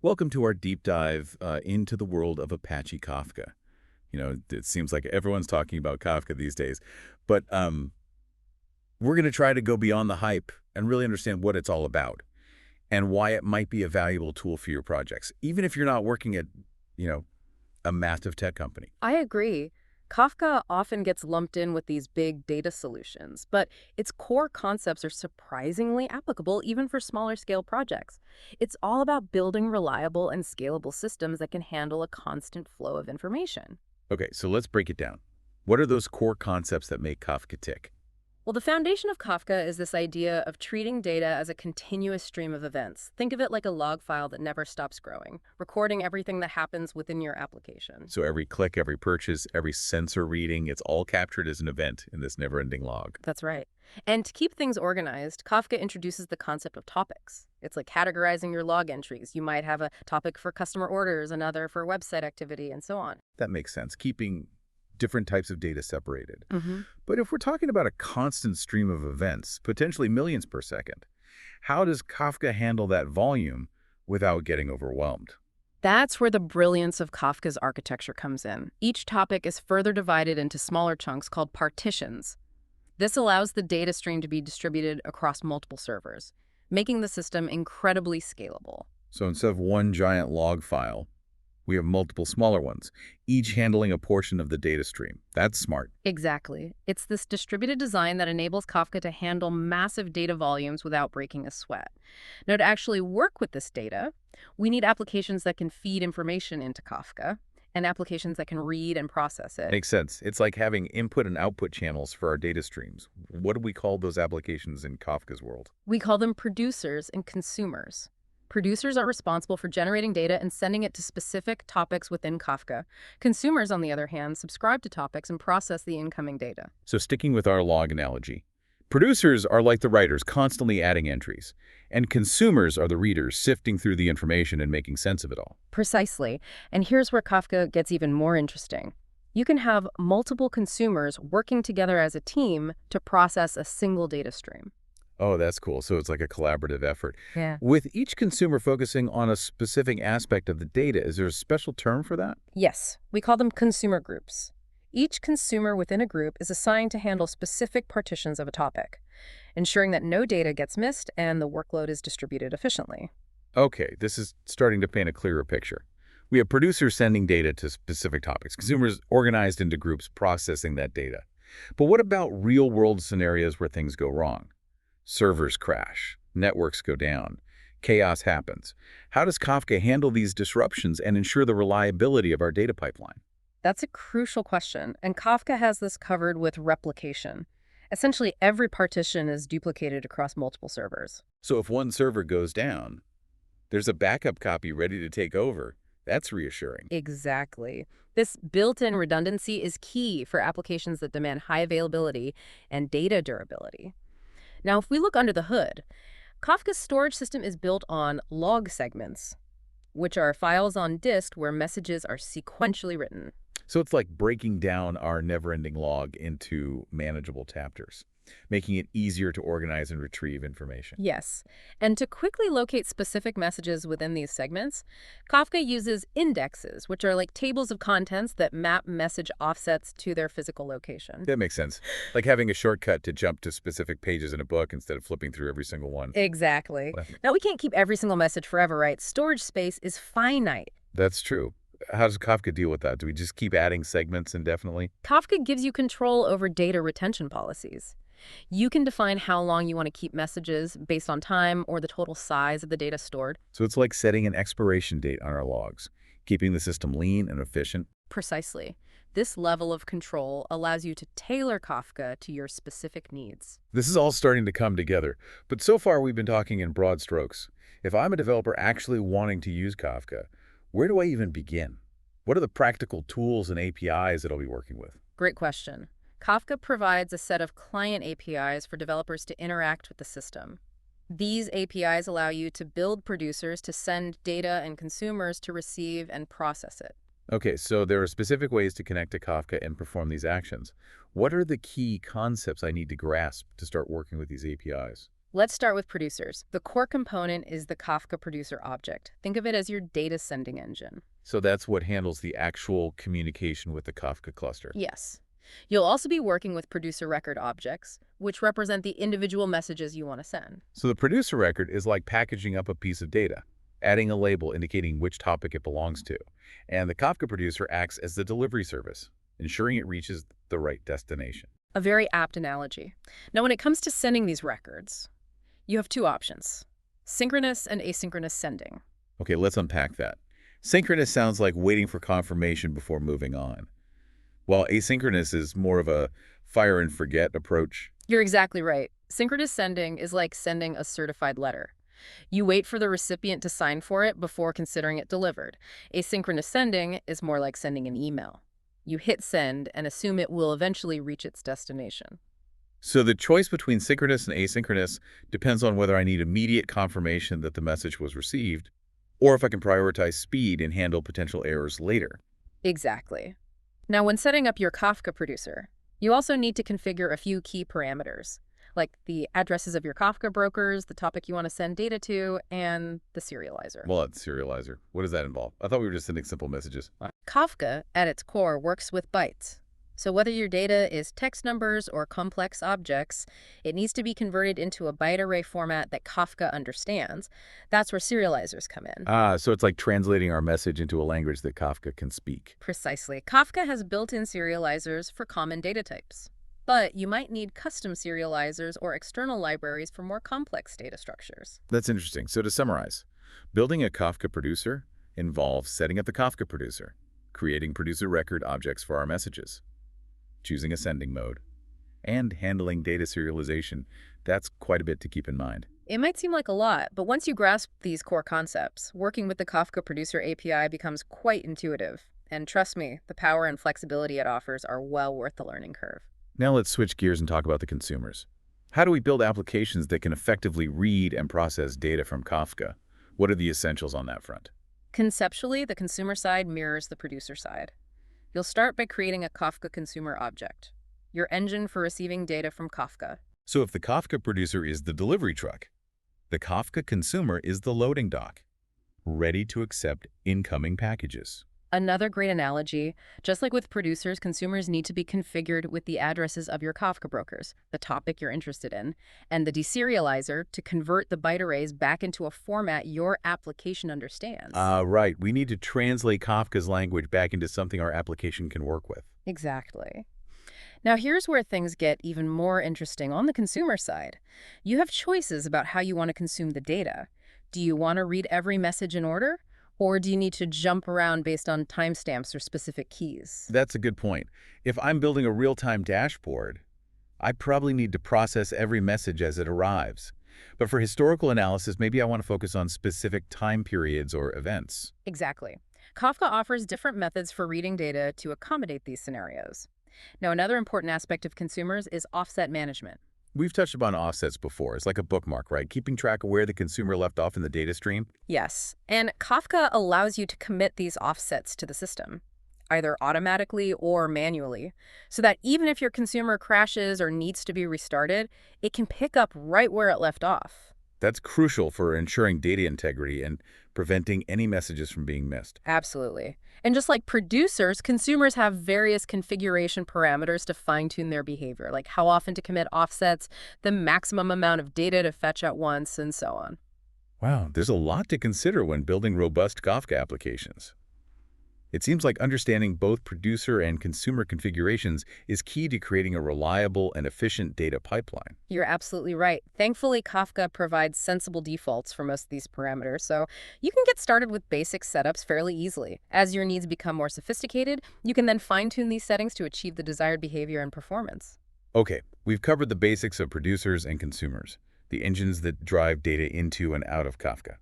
Welcome to our deep dive into the world of Apache Kafka. It seems like everyone's talking about Kafka these days, but we're going to try to go beyond the hype and really understand what it's all about and why it might be a valuable tool for your projects, even if you're not working at, you know, a massive tech company. I agree. Kafka often gets lumped in with these big data solutions, but its core concepts are surprisingly applicable even for smaller scale projects. It's all about building reliable and scalable systems that can handle a constant flow of information. Okay, so let's break it down. What are those core concepts that make Kafka tick? Well, the foundation of Kafka is this idea of treating data as a continuous stream of events. Think of it like a log file that never stops growing, recording everything that happens within your application. So every click, every purchase, every sensor reading, it's all captured as an event in this never-ending log. That's right. And to keep things organized, Kafka introduces the concept of topics. It's like categorizing your log entries. You might have a topic for customer orders, another for website activity, and so on. That makes sense, keeping different types of data separated. hmm But if we're talking about a constant stream of events, potentially millions per second, how does Kafka handle that volume without getting overwhelmed? That's where the brilliance of Kafka's architecture comes in. Each topic is further divided into smaller chunks called partitions. This allows the data stream to be distributed across multiple servers, making the system incredibly scalable. So instead of one giant log file, we have multiple smaller ones, each handling a portion of the data stream. That's smart. Exactly. It's this distributed design that enables Kafka to handle massive data volumes without breaking a sweat. Now, to actually work with this data, we need applications that can feed information into Kafka and applications that can read and process it. Makes sense. It's like having input and output channels for our data streams. What do we call those applications in Kafka's world? We call them producers and consumers. Producers are responsible for generating data and sending it to specific topics within Kafka. Consumers, on the other hand, subscribe to topics and process the incoming data. So sticking with our log analogy, producers are like the writers constantly adding entries, and consumers are the readers sifting through the information and making sense of it all. Precisely. And here's where Kafka gets even more interesting. You can have multiple consumers working together as a team to process a single data stream. Oh, that's cool. So it's like a collaborative effort. Yeah. With each consumer focusing on a specific aspect of the data, is there a special term for that? Yes, we call them consumer groups. Each consumer within a group is assigned to handle specific partitions of a topic, ensuring that no data gets missed and the workload is distributed efficiently. Okay, this is starting to paint a clearer picture. We have producers sending data to specific topics, consumers organized into groups processing that data. But what about real-world scenarios where things go wrong? Servers crash, networks go down, chaos happens. How does Kafka handle these disruptions and ensure the reliability of our data pipeline? That's a crucial question, and Kafka has this covered with replication. Essentially, every partition is duplicated across multiple servers. So if one server goes down, there's a backup copy ready to take over. That's reassuring. Exactly. This built-in redundancy is key for applications that demand high availability and data durability. Now, if we look under the hood, Kafka's storage system is built on log segments, which are files on disk where messages are sequentially written. So it's like breaking down our never-ending log into manageable chapters, making it easier to organize and retrieve information. Yes, and to quickly locate specific messages within these segments, Kafka uses indexes, which are like tables of contents that map message offsets to their physical location. That makes sense. Like having a shortcut to jump to specific pages in a book instead of flipping through every single one. Exactly. Well, Now, we can't keep every single message forever, right? Storage space is finite. that's true. How does Kafka deal with that? Do we just keep adding segments indefinitely? Kafka gives you control over data retention policies. You can define how long you want to keep messages based on time or the total size of the data stored. So it's like setting an expiration date on our logs, keeping the system lean and efficient. Precisely. This level of control allows you to tailor Kafka to your specific needs. This is all starting to come together, but so far we've been talking in broad strokes. If I'm a developer actually wanting to use Kafka, where do I even begin? What are the practical tools and APIs that I'll be working with? Great question. Kafka provides a set of client APIs for developers to interact with the system. These APIs allow you to build producers to send data and consumers to receive and process it. Okay, so there are specific ways to connect to Kafka and perform these actions. What are the key concepts I need to grasp to start working with these APIs? Let's start with producers. The core component is the Kafka producer object. Think of it as your data sending engine. So that's what handles the actual communication with the Kafka cluster. Yes. You'll also be working with producer record objects, which represent the individual messages you want to send. So the producer record is like packaging up a piece of data, adding a label indicating which topic it belongs to. And the Kafka producer acts as the delivery service, ensuring it reaches the right destination. A very apt analogy. Now, when it comes to sending these records, you have two options: synchronous and asynchronous sending. Okay, let's unpack that. Synchronous sounds like waiting for confirmation before moving on, while asynchronous is more of a fire and forget approach. You're exactly right. Synchronous sending is like sending a certified letter. You wait for the recipient to sign for it before considering it delivered. Asynchronous sending is more like sending an email. You hit send and assume it will eventually reach its destination. So the choice between synchronous and asynchronous depends on whether I need immediate confirmation that the message was received, or if I can prioritize speed and handle potential errors later. Exactly. Now, when setting up your Kafka producer, you also need to configure a few key parameters, like the addresses of your Kafka brokers, the topic you want to send data to, and the serializer. Well, that's serializer. What does that involve? I thought we were just sending simple messages. Kafka, at its core, works with bytes. So whether your data is text numbers or complex objects, it needs to be converted into a byte array format that Kafka understands. That's where serializers come in. So it's like translating our message into a language that Kafka can speak. Precisely. Kafka has built-in serializers for common data types. But you might need custom serializers or external libraries for more complex data structures. That's interesting. So to summarize, building a Kafka producer involves setting up the Kafka producer, creating producer record objects for our messages, choosing a sending mode, and handling data serialization. That's quite a bit to keep in mind. It might seem like a lot, but once you grasp these core concepts, working with the Kafka Producer API becomes quite intuitive. And trust me, the power and flexibility it offers are well worth the learning curve. Now let's switch gears and talk about the consumers. How do we build applications that can effectively read and process data from Kafka? What are the essentials on that front? Conceptually, the consumer side mirrors the producer side. You'll start by creating a Kafka consumer object, your engine for receiving data from Kafka. So if the Kafka producer is the delivery truck, the Kafka consumer is the loading dock, ready to accept incoming packages. Another great analogy, just like with producers, consumers need to be configured with the addresses of your Kafka brokers, the topic you're interested in, and the deserializer to convert the byte arrays back into a format your application understands. Right. We need to translate Kafka's language back into something our application can work with. Exactly. Now, here's where things get even more interesting on the consumer side. You have choices about how you want to consume the data. Do you want to read every message in order? Or do you need to jump around based on timestamps or specific keys? That's a good point. If I'm building a real-time dashboard, I probably need to process every message as it arrives. But for historical analysis, maybe I want to focus on specific time periods or events. Exactly. Kafka offers different methods for reading data to accommodate these scenarios. Now, another important aspect of consumers is offset management. We've touched upon offsets before. It's like a bookmark, right? Keeping track of where the consumer left off in the data stream. Yes, and Kafka allows you to commit these offsets to the system, either automatically or manually, so that even if your consumer crashes or needs to be restarted, it can pick up right where it left off. That's crucial for ensuring data integrity and preventing any messages from being missed. Absolutely. And just like producers, consumers have various configuration parameters to fine-tune their behavior, like how often to commit offsets, the maximum amount of data to fetch at once, and so on. Wow, there's a lot to consider when building robust Kafka applications. It seems like understanding both producer and consumer configurations is key to creating a reliable and efficient data pipeline. You're absolutely right. Thankfully, Kafka provides sensible defaults for most of these parameters, so you can get started with basic setups fairly easily. As your needs become more sophisticated, you can then fine-tune these settings to achieve the desired behavior and performance. Okay, we've covered the basics of producers and consumers, the engines that drive data into and out of Kafka.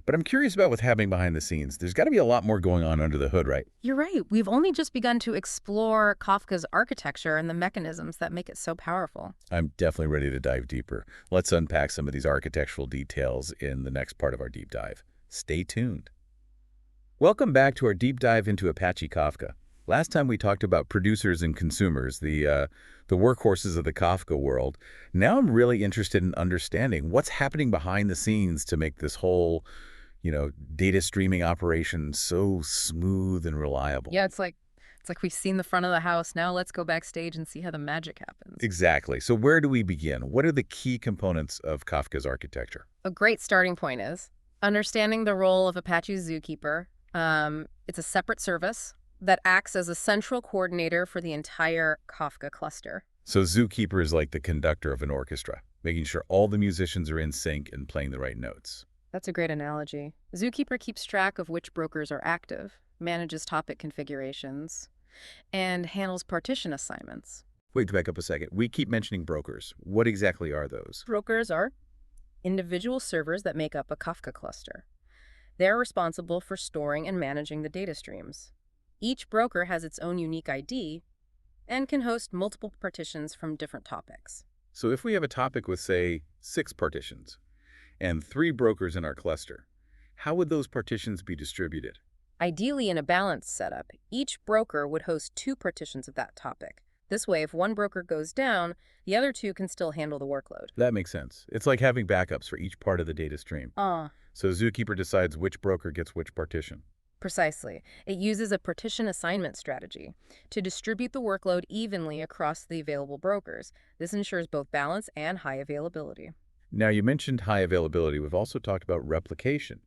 But I'm curious about what's happening behind the scenes. There's got to be a lot more going on under the hood, right? You're right. We've only just begun to explore Kafka's architecture and the mechanisms that make it so powerful. I'm definitely ready to dive deeper. Let's unpack some of these architectural details in the next part of our deep dive. Stay tuned. Welcome back to our deep dive into Apache Kafka. Last time we talked about producers and consumers, the workhorses of the Kafka world. Now I'm really interested in understanding what's happening behind the scenes to make this whole, data streaming operation so smooth and reliable. Yeah, it's like we've seen the front of the house. Now let's go backstage and see how the magic happens. Exactly. So where do we begin? What are the key components of Kafka's architecture? A great starting point is understanding the role of Apache's Zookeeper. It's a separate service that acts as a central coordinator for the entire Kafka cluster. So Zookeeper is like the conductor of an orchestra, making sure all the musicians are in sync and playing the right notes. That's a great analogy. Zookeeper keeps track of which brokers are active, manages topic configurations, and handles partition assignments. Wait, back up a second. We keep mentioning brokers. What exactly are those? Brokers are individual servers that make up a Kafka cluster. They're responsible for storing and managing the data streams. Each broker has its own unique ID and can host multiple partitions from different topics. So if we have a topic with, say, 6 partitions and 3 brokers in our cluster, how would those partitions be distributed? Ideally, in a balanced setup, each broker would host 2 partitions of that topic. This way, if one broker goes down, the other 2 can still handle the workload. That makes sense. It's like having backups for each part of the data stream. So Zookeeper decides which broker gets which partition. Precisely. It uses a partition assignment strategy to distribute the workload evenly across the available brokers. This ensures both balance and high availability. Now, you mentioned high availability. We've also talked about replication,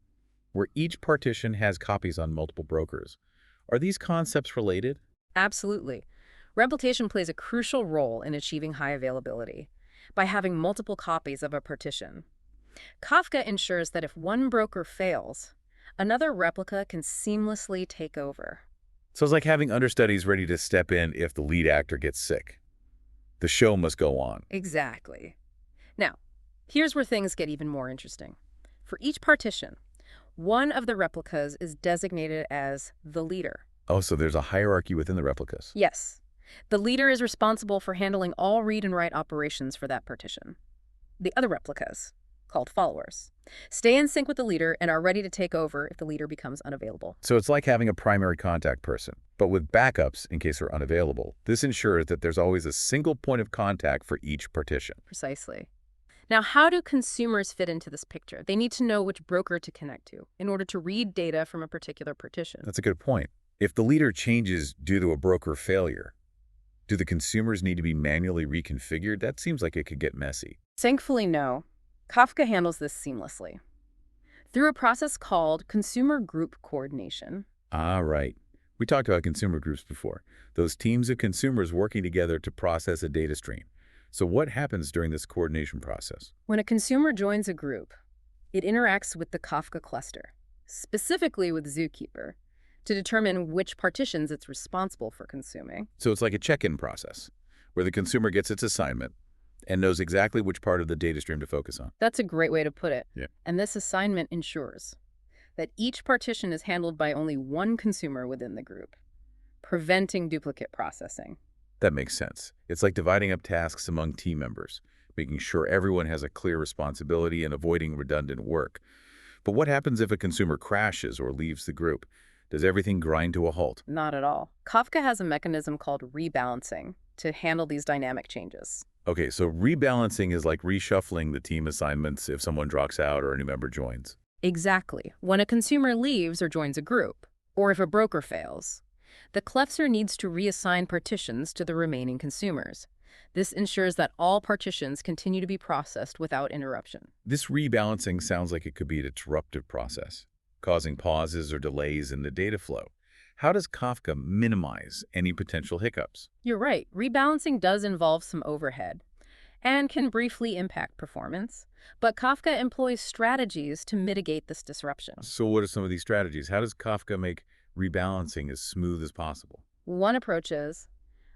where each partition has copies on multiple brokers. Are these concepts related? Absolutely. Replication plays a crucial role in achieving high availability by having multiple copies of a partition. Kafka ensures that if one broker fails, another replica can seamlessly take over. So it's like having understudies ready to step in if the lead actor gets sick. The show must go on. Exactly. Now, here's where things get even more interesting. For each partition, one of the replicas is designated as the leader. Oh, so there's a hierarchy within the replicas. Yes. The leader is responsible for handling all read and write operations for that partition. The other replicas, called followers, stay in sync with the leader and are ready to take over if the leader becomes unavailable. So it's like having a primary contact person, but with backups in case they're unavailable. This ensures that there's always a single point of contact for each partition. Precisely. Now, how do consumers fit into this picture? They need to know which broker to connect to in order to read data from a particular partition. That's a good point. If the leader changes due to a broker failure, do the consumers need to be manually reconfigured? That seems like it could get messy. Thankfully, no. Kafka handles this seamlessly through a process called consumer group coordination. Ah, right. We talked about consumer groups before. Those teams of consumers working together to process a data stream. So what happens during this coordination process? When a consumer joins a group, it interacts with the Kafka cluster, specifically with Zookeeper, to determine which partitions it's responsible for consuming. So it's like a check-in process, where the consumer gets its assignment and knows exactly which part of the data stream to focus on. That's a great way to put it. Yeah. And this assignment ensures that each partition is handled by only one consumer within the group, preventing duplicate processing. That makes sense. It's like dividing up tasks among team members, making sure everyone has a clear responsibility and avoiding redundant work. But what happens if a consumer crashes or leaves the group? Does everything grind to a halt? Not at all. Kafka has a mechanism called rebalancing to handle these dynamic changes. Okay, so rebalancing is like reshuffling the team assignments if someone drops out or a new member joins. Exactly. When a consumer leaves or joins a group, or if a broker fails, the cluster needs to reassign partitions to the remaining consumers. This ensures that all partitions continue to be processed without interruption. This rebalancing sounds like it could be a disruptive process, causing pauses or delays in the data flow. How does Kafka minimize any potential hiccups? You're right. Rebalancing does involve some overhead and can briefly impact performance, but Kafka employs strategies to mitigate this disruption. So what are some of these strategies? How does Kafka make rebalancing as smooth as possible? One approach is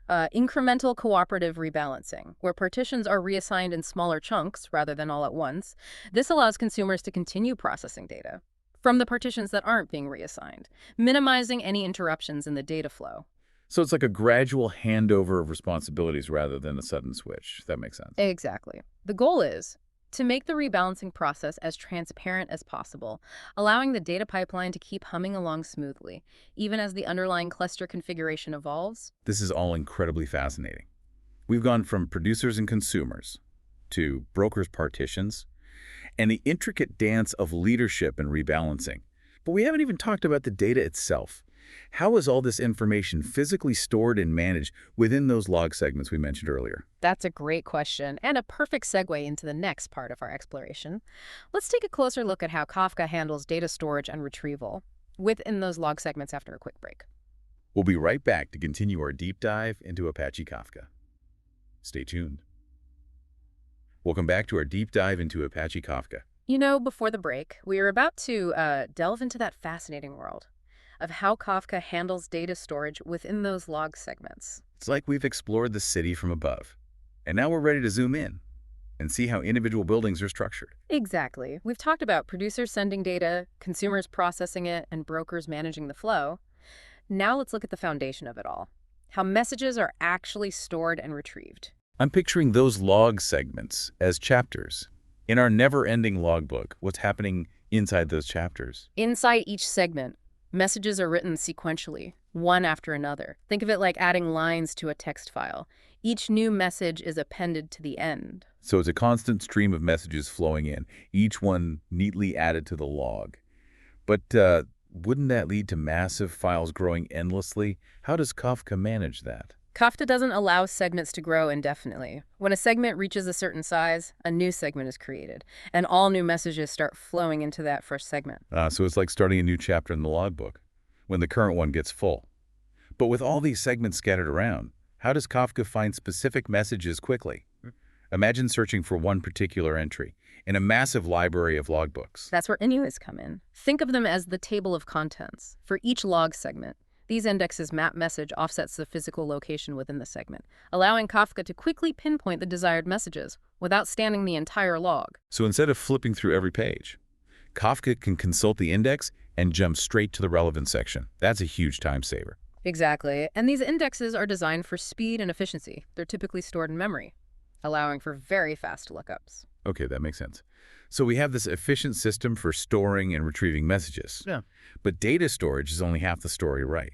incremental cooperative rebalancing, where partitions are reassigned in smaller chunks rather than all at once. This allows consumers to continue processing data from the partitions that aren't being reassigned, minimizing any interruptions in the data flow. So it's like a gradual handover of responsibilities rather than a sudden switch. That makes sense. Exactly. The goal is To make the rebalancing process as transparent as possible, allowing the data pipeline to keep humming along smoothly, even as the underlying cluster configuration evolves. This is all incredibly fascinating. We've gone from producers and consumers to brokers' partitions and the intricate dance of leadership and rebalancing. But we haven't even talked about the data itself. How is all this information physically stored and managed within those log segments we mentioned earlier? That's a great question and a perfect segue into the next part of our exploration. Let's take a closer look at how Kafka handles data storage and retrieval within those log segments after a quick break. We'll be right back to continue our deep dive into Apache Kafka. Stay tuned. Welcome back to our deep dive into Apache Kafka. Before the break, we were about to delve into that fascinating world of how Kafka handles data storage within those log segments. It's like we've explored the city from above, and now we're ready to zoom in and see how individual buildings are structured. Exactly. We've talked about producers sending data, consumers processing it, and brokers managing the flow. Now let's look at the foundation of it all, how messages are actually stored and retrieved. I'm picturing those log segments as chapters. In our never-ending logbook, what's happening inside those chapters? Inside each segment, messages are written sequentially, one after another. Think of it like adding lines to a text file. Each new message is appended to the end. So it's a constant stream of messages flowing in, each one neatly added to the log. But wouldn't that lead to massive files growing endlessly? How does Kafka manage that? Kafka doesn't allow segments to grow indefinitely. When a segment reaches a certain size, a new segment is created, and all new messages start flowing into that first segment. So it's like starting a new chapter in the logbook when the current one gets full. But with all these segments scattered around, how does Kafka find specific messages quickly? Imagine searching for one particular entry in a massive library of logbooks. That's where anywheres come in. Think of them as the table of contents. For each log segment, these indexes map message offsets the physical location within the segment, allowing Kafka to quickly pinpoint the desired messages without scanning the entire log. So instead of flipping through every page, Kafka can consult the index and jump straight to the relevant section. That's a huge time saver. Exactly. And these indexes are designed for speed and efficiency. They're typically stored in memory, allowing for very fast lookups. Okay, that makes sense. So we have this efficient system for storing and retrieving messages. Yeah. But data storage is only half the story, right?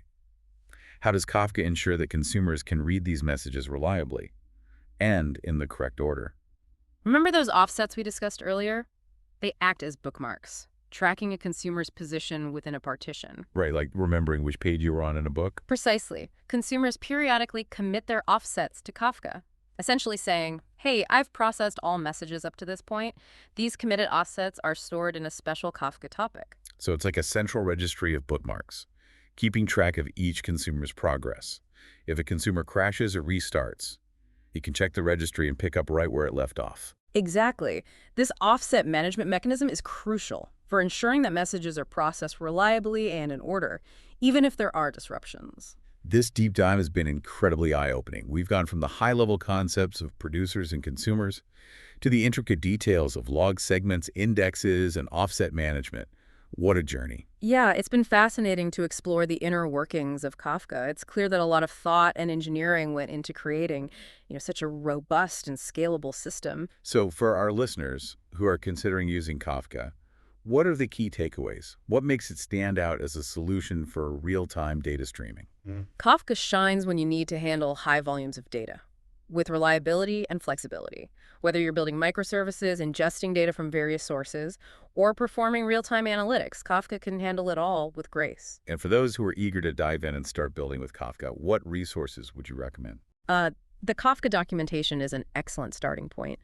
How does Kafka ensure that consumers can read these messages reliably and in the correct order? Remember those offsets we discussed earlier? They act as bookmarks, tracking a consumer's position within a partition. Right, like remembering which page you were on in a book? Precisely. Consumers periodically commit their offsets to Kafka, essentially saying, hey, I've processed all messages up to this point. These committed offsets are stored in a special Kafka topic. So it's like a central registry of bookmarks, keeping track of each consumer's progress. If a consumer crashes or restarts, you can check the registry and pick up right where it left off. Exactly. This offset management mechanism is crucial for ensuring that messages are processed reliably and in order, even if there are disruptions. This deep dive has been incredibly eye-opening. We've gone from the high-level concepts of producers and consumers to the intricate details of log segments, indexes, and offset management. What a journey. Yeah, it's been fascinating to explore the inner workings of Kafka. It's clear that a lot of thought and engineering went into creating, such a robust and scalable system. So for our listeners who are considering using Kafka, what are the key takeaways? What makes it stand out as a solution for real-time data streaming? Kafka shines when you need to handle high volumes of data with reliability and flexibility. Whether you're building microservices, ingesting data from various sources, or performing real-time analytics, Kafka can handle it all with grace. And for those who are eager to dive in and start building with Kafka, what resources would you recommend? The Kafka documentation is an excellent starting point,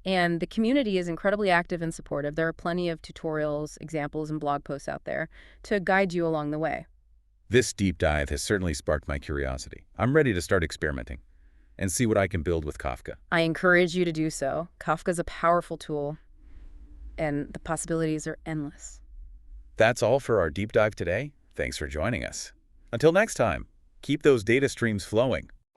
and the community is incredibly active and supportive. There are plenty of tutorials, examples, and blog posts out there to guide you along the way. This deep dive has certainly sparked my curiosity. I'm ready to start experimenting and see what I can build with Kafka. I encourage you to do so. Kafka is a powerful tool, and the possibilities are endless. That's all for our deep dive today. Thanks for joining us. Until next time, keep those data streams flowing.